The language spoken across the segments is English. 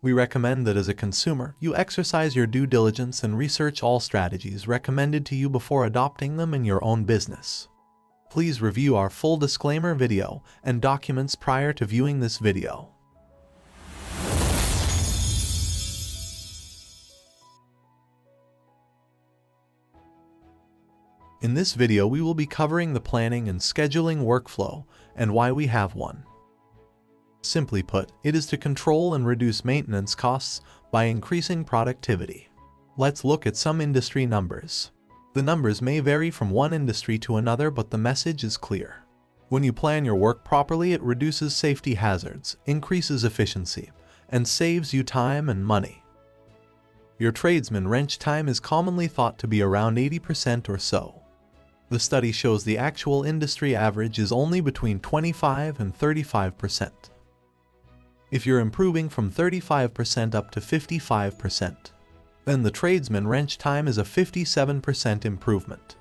We recommend that as a consumer, you exercise your due diligence and research all strategies recommended to you before adopting them in your own business. Please review our full disclaimer video and documents prior to viewing this video. In this video, we will be covering the planning and scheduling workflow and why we have one. Simply put, it is to control and reduce maintenance costs by increasing productivity. Let's look at some industry numbers. The numbers may vary from one industry to another, but the message is clear. When you plan your work properly, it reduces safety hazards, increases efficiency, and saves you time and money. Your tradesman wrench time is commonly thought to be around 80% or so. The study shows the actual industry average is only between 25 and 35%. If you're improving from 35% up to 55%, then the tradesman wrench time is a 57% improvement.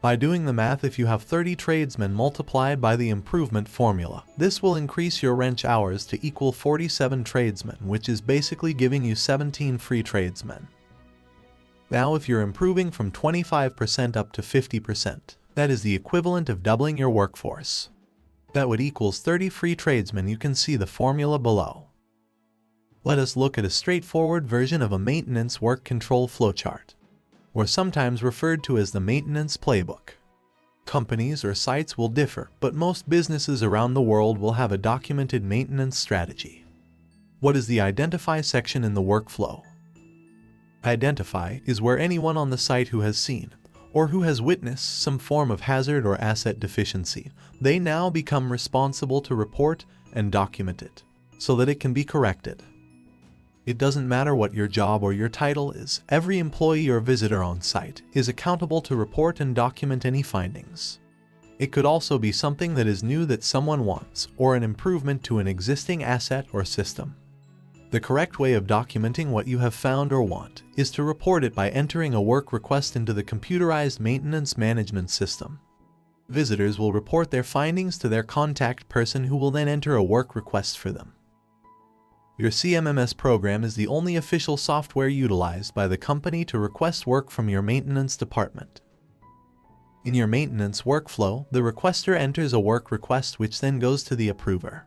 By doing the math, if you have 30 tradesmen multiplied by the improvement formula, this will increase your wrench hours to equal 47 tradesmen, which is basically giving you 17 free tradesmen. Now, if you're improving from 25% up to 50%, that is the equivalent of doubling your workforce. That would equals 30 free tradesmen. You can see the formula below. Let us look at a straightforward version of a maintenance work control flowchart, or sometimes referred to as the maintenance playbook. Companies or sites will differ, but most businesses around the world will have a documented maintenance strategy. What is the Identify section in the workflow? Identify is where anyone on the site who has seen or who has witnessed some form of hazard or asset deficiency, they now become responsible to report and document it, so that it can be corrected. It doesn't matter what your job or your title is, every employee or visitor on site is accountable to report and document any findings. It could also be something that is new that someone wants, or an improvement to an existing asset or system. The correct way of documenting what you have found or want is to report it by entering a work request into the computerized maintenance management system. Visitors will report their findings to their contact person, who will then enter a work request for them. Your CMMS program is the only official software utilized by the company to request work from your maintenance department. In your maintenance workflow, the requester enters a work request which then goes to the approver.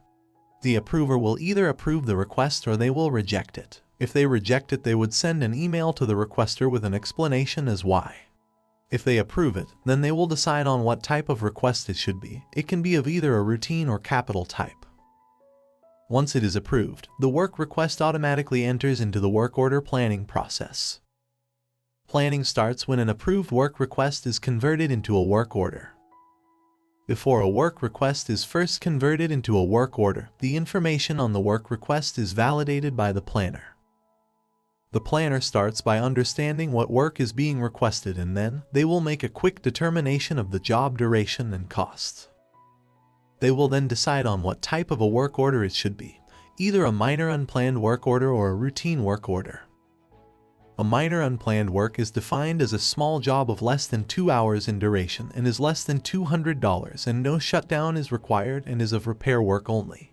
The approver will either approve the request or they will reject it. If they reject it, they would send an email to the requester with an explanation as why. If they approve it, then they will decide on what type of request it should be. It can be of either a routine or capital type. Once it is approved, the work request automatically enters into the work order planning process. Planning starts when an approved work request is converted into a work order. Before a work request is first converted into a work order, the information on the work request is validated by the planner. The planner starts by understanding what work is being requested, and then they will make a quick determination of the job duration and costs. They will then decide on what type of a work order it should be, either a minor unplanned work order or a routine work order. A minor unplanned work is defined as a small job of less than 2 hours in duration and is less than $200, and no shutdown is required and is of repair work only.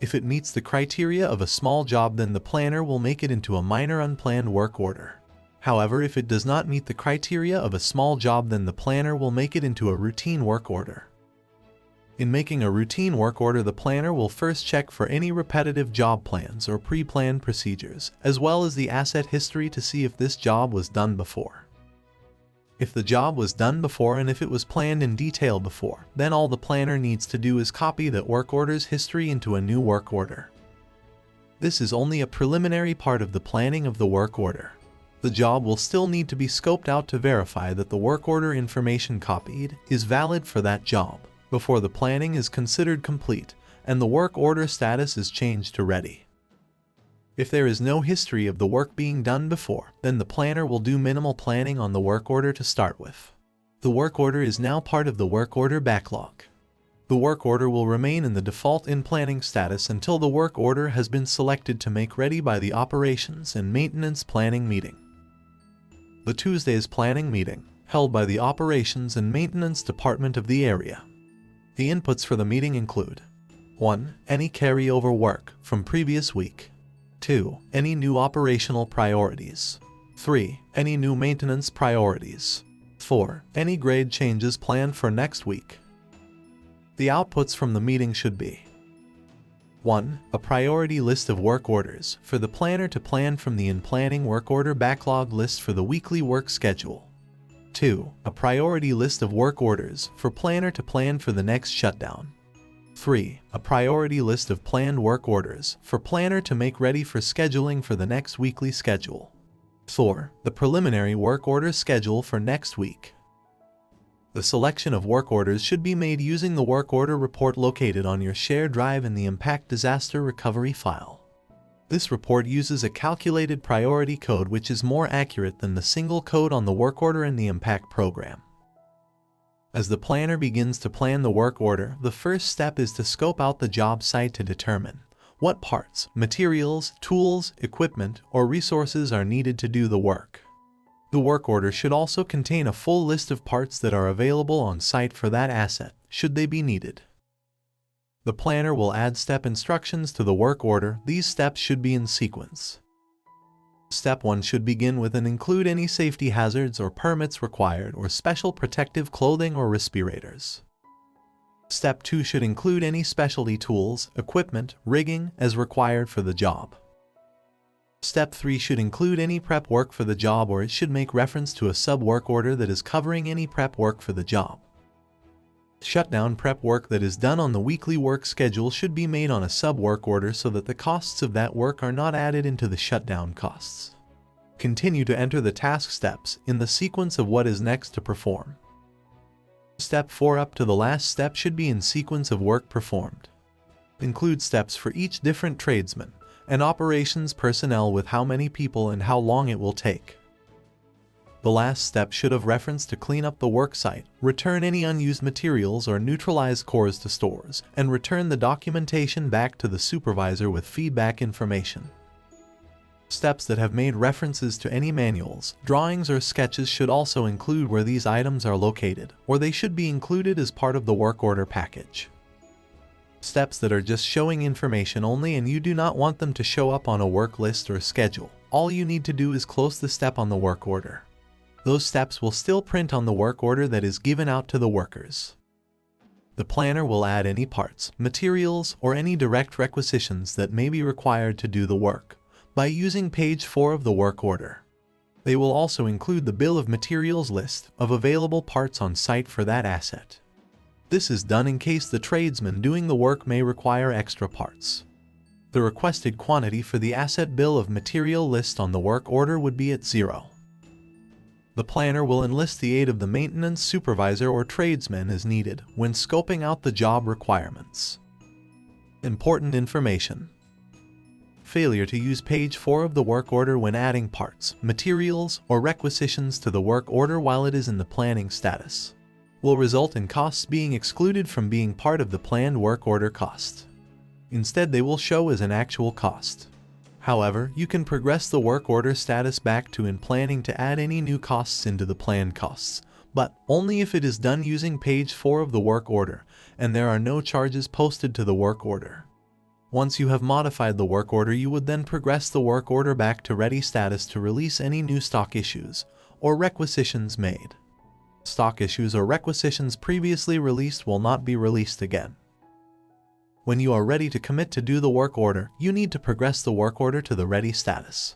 If it meets the criteria of a small job, then the planner will make it into a minor unplanned work order. However, if it does not meet the criteria of a small job, then the planner will make it into a routine work order. In making a routine work order, the planner will first check for any repetitive job plans or pre-planned procedures, as well as the asset history to see if this job was done before. If the job was done before and if it was planned in detail before, then all the planner needs to do is copy that work order's history into a new work order. This is only a preliminary part of the planning of the work order. The job will still need to be scoped out to verify that the work order information copied is valid for that job before the planning is considered complete and the work order status is changed to ready. If there is no history of the work being done before, then the planner will do minimal planning on the work order to start with. The work order is now part of the work order backlog. The work order will remain in the default in planning status until the work order has been selected to make ready by the operations and maintenance planning meeting. The Tuesday's planning meeting, held by the operations and maintenance department of the area. The inputs for the meeting include 1. Any carryover work from previous week. 2. Any new operational priorities. 3. Any new maintenance priorities. 4. Any grade changes planned for next week. The outputs from the meeting should be: 1. A priority list of work orders for the planner to plan from the in-planning work order backlog list for the weekly work schedule. 2. A priority list of work orders for planner to plan for the next shutdown. 3. A priority list of planned work orders for planner to make ready for scheduling for the next weekly schedule. 4. The preliminary work order schedule for next week. The selection of work orders should be made using the work order report located on your shared drive in the Impact Disaster Recovery file. This report uses a calculated priority code which is more accurate than the single code on the work order in the Impact program. As the planner begins to plan the work order, the first step is to scope out the job site to determine what parts, materials, tools, equipment, or resources are needed to do the work. The work order should also contain a full list of parts that are available on site for that asset, should they be needed. The planner will add step instructions to the work order. These steps should be in sequence. Step 1 should begin with and include any safety hazards or permits required or special protective clothing or respirators. Step 2 should include any specialty tools, equipment, rigging as required for the job. Step 3 should include any prep work for the job, or it should make reference to a sub-work order that is covering any prep work for the job. Shutdown prep work that is done on the weekly work schedule should be made on a sub-work order so that the costs of that work are not added into the shutdown costs. Continue to enter the task steps in the sequence of what is next to perform. Step 4 up to the last step should be in sequence of work performed. Include steps for each different tradesman and operations personnel with how many people and how long it will take. The last step should have reference to clean up the work site, return any unused materials or neutralize cores to stores, and return the documentation back to the supervisor with feedback information. Steps that have made references to any manuals, drawings, or sketches should also include where these items are located, or they should be included as part of the work order package. Steps that are just showing information only and you do not want them to show up on a work list or schedule, all you need to do is close the step on the work order. Those steps will still print on the work order that is given out to the workers. The planner will add any parts, materials, or any direct requisitions that may be required to do the work by using page 4 of the work order. They will also include the bill of materials list of available parts on site for that asset. This is done in case the tradesman doing the work may require extra parts. The requested quantity for the asset bill of material list on the work order would be at 0. The planner will enlist the aid of the maintenance supervisor or tradesman as needed when scoping out the job requirements. Important information. Failure to use page 4 of the work order when adding parts, materials, or requisitions to the work order while it is in the planning status will result in costs being excluded from being part of the planned work order cost. Instead, they will show as an actual cost. However, you can progress the work order status back to in planning to add any new costs into the planned costs, but only if it is done using page 4 of the work order and there are no charges posted to the work order. Once you have modified the work order, you would then progress the work order back to ready status to release any new stock issues or requisitions made. Stock issues or requisitions previously released will not be released again. When you are ready to commit to do the work order, you need to progress the work order to the ready status.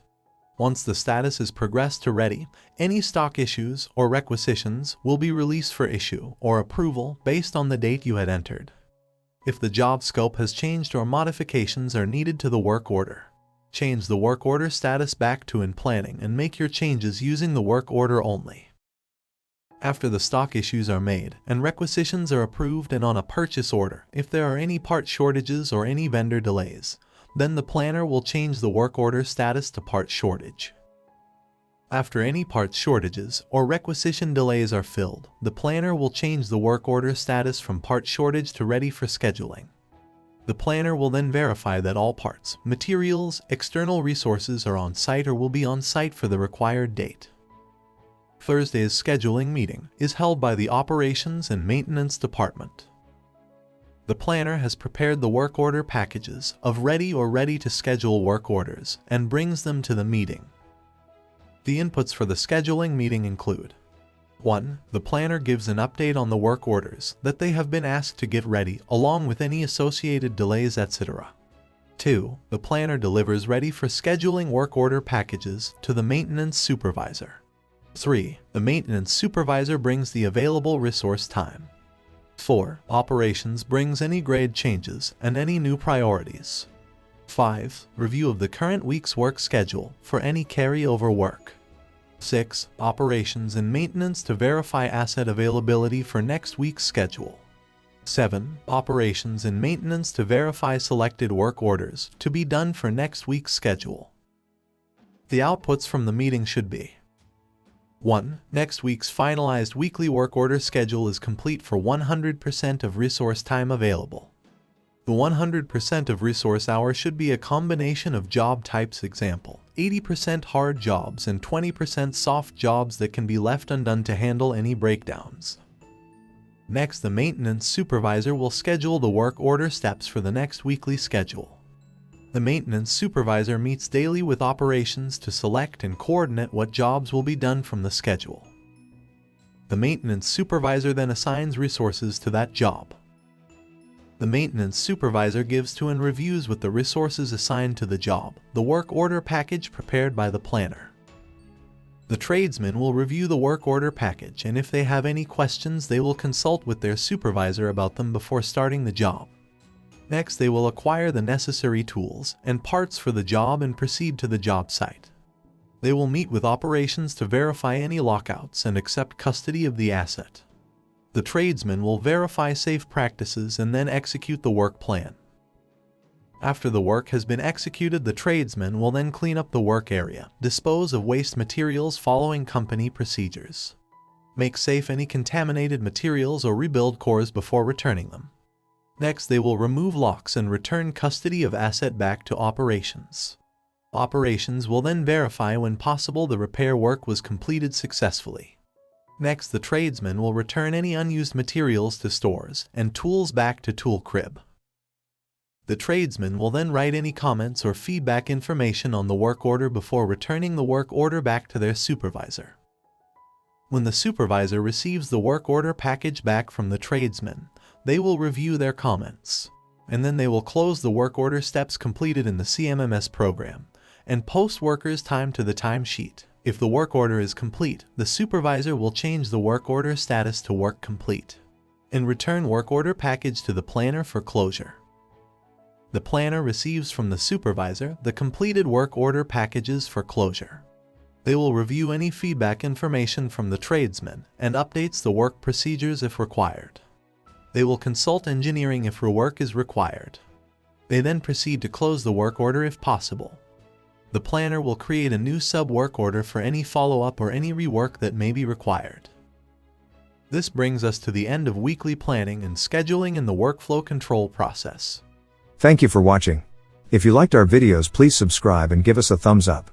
Once the status is progressed to ready, any stock issues or requisitions will be released for issue or approval based on the date you had entered. If the job scope has changed or modifications are needed to the work order, change the work order status back to in planning and make your changes using the work order only. After the stock issues are made and requisitions are approved and on a purchase order, if there are any part shortages or any vendor delays, then the planner will change the work order status to part shortage. After any part shortages or requisition delays are filled, the planner will change the work order status from part shortage to ready for scheduling. The planner will then verify that all parts, materials, external resources are on site or will be on site for the required date. Thursday's scheduling meeting is held by the Operations and Maintenance Department. The planner has prepared the work order packages of ready or ready-to-schedule work orders and brings them to the meeting. The inputs for the scheduling meeting include: 1. The planner gives an update on the work orders that they have been asked to get ready, along with any associated delays, etc. 2. The planner delivers ready for scheduling work order packages to the maintenance supervisor. 3. The maintenance supervisor brings the available resource time. 4. Operations brings any grade changes and any new priorities. 5. Review of the current week's work schedule for any carryover work. 6. Operations and maintenance to verify asset availability for next week's schedule. 7. Operations and maintenance to verify selected work orders to be done for next week's schedule. The outputs from the meeting should be: 1. Next week's finalized weekly work order schedule is complete for 100% of resource time available. The 100% of resource hours should be a combination of job types, example, 80% hard jobs and 20% soft jobs that can be left undone to handle any breakdowns. Next, the maintenance supervisor will schedule the work order steps for the next weekly schedule. The maintenance supervisor meets daily with operations to select and coordinate what jobs will be done from the schedule. The maintenance supervisor then assigns resources to that job. The maintenance supervisor gives to and reviews with the resources assigned to the job the work order package prepared by the planner. The tradesmen will review the work order package, and if they have any questions, they will consult with their supervisor about them before starting the job. Next, they will acquire the necessary tools and parts for the job and proceed to the job site. They will meet with operations to verify any lockouts and accept custody of the asset. The tradesmen will verify safe practices and then execute the work plan. After the work has been executed, the tradesmen will then clean up the work area, dispose of waste materials following company procedures, make safe any contaminated materials, or rebuild cores before returning them. Next, they will remove locks and return custody of asset back to operations. Operations will then verify when possible the repair work was completed successfully. Next, the tradesmen will return any unused materials to stores and tools back to tool crib. The tradesmen will then write any comments or feedback information on the work order before returning the work order back to their supervisor. When the supervisor receives the work order package back from the tradesmen, they will review their comments, and then they will close the work order steps completed in the CMMS program and post workers' time to the timesheet. If the work order is complete, the supervisor will change the work order status to work complete and return work order package to the planner for closure. The planner receives from the supervisor the completed work order packages for closure. They will review any feedback information from the tradesmen and updates the work procedures if required. They will consult engineering if rework is required. They then proceed to close the work order if possible. The planner will create a new sub-work order for any follow-up or any rework that may be required. This brings us to the end of weekly planning and scheduling in the workflow control process. Thank you for watching. If you liked our videos, please subscribe and give us a thumbs up.